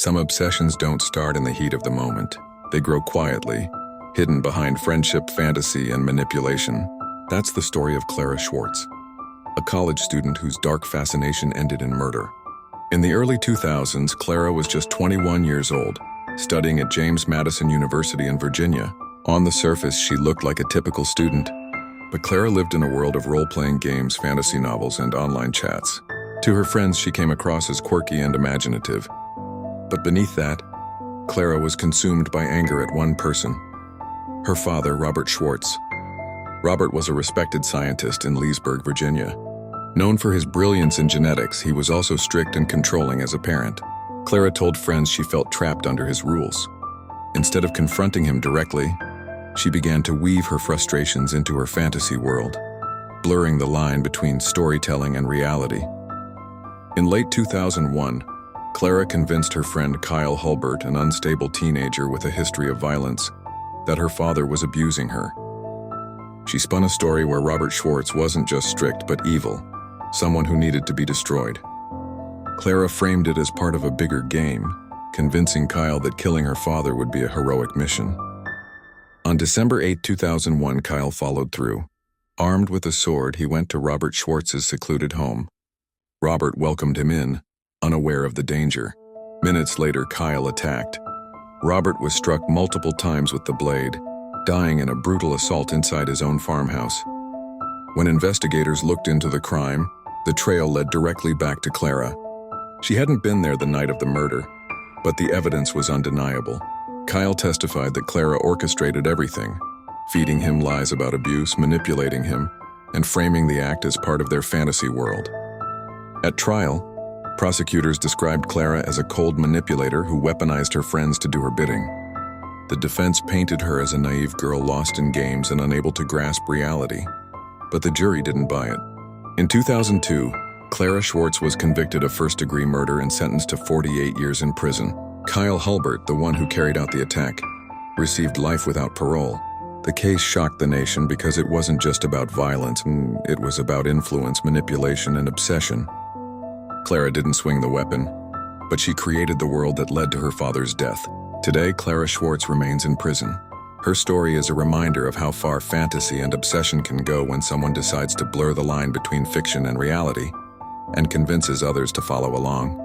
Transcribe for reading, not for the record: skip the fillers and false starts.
Some obsessions don't start in the heat of the moment. They grow quietly, hidden behind friendship, fantasy, and manipulation. That's the story of Clara Schwartz, a college student whose dark fascination ended in murder. In the early 2000s, Clara was just 21 years old, studying at James Madison University in Virginia. On the surface, she looked like a typical student, but Clara lived in a world of role-playing games, fantasy novels, and online chats. To her friends, she came across as quirky and imaginative. But beneath that, Clara was consumed by anger at one person: her father, Robert Schwartz. Robert was a respected scientist in Leesburg, Virginia. Known for his brilliance in genetics, he was also strict and controlling as a parent. Clara told friends she felt trapped under his rules. Instead of confronting him directly, she began to weave her frustrations into her fantasy world, blurring the line between storytelling and reality. In late 2001, Clara convinced her friend Kyle Hulbert, an unstable teenager with a history of violence, that her father was abusing her. She spun a story where Robert Schwartz wasn't just strict but evil, someone who needed to be destroyed. Clara framed it as part of a bigger game, convincing Kyle that killing her father would be a heroic mission. On December 8, 2001, Kyle followed through. Armed with a sword, he went to Robert Schwartz's secluded home. Robert welcomed him in, unaware of the danger. Minutes later, Kyle attacked. Robert was struck multiple times with the blade, dying in a brutal assault inside his own farmhouse. When investigators looked into the crime, the trail led directly back to Clara. She hadn't been there the night of the murder, but the evidence was undeniable. Kyle testified that Clara orchestrated everything, feeding him lies about abuse, manipulating him, and framing the act as part of their fantasy world. At trial, prosecutors described Clara as a cold manipulator who weaponized her friends to do her bidding. The defense painted her as a naive girl lost in games and unable to grasp reality. But the jury didn't buy it. In 2002, Clara Schwartz was convicted of first-degree murder and sentenced to 48 years in prison. Kyle Hulbert, the one who carried out the attack, received life without parole. The case shocked the nation because it wasn't just about violence, it was about influence, manipulation, and obsession. Clara didn't swing the weapon, but she created the world that led to her father's death. Today, Clara Schwartz remains in prison. Her story is a reminder of how far fantasy and obsession can go when someone decides to blur the line between fiction and reality and convinces others to follow along.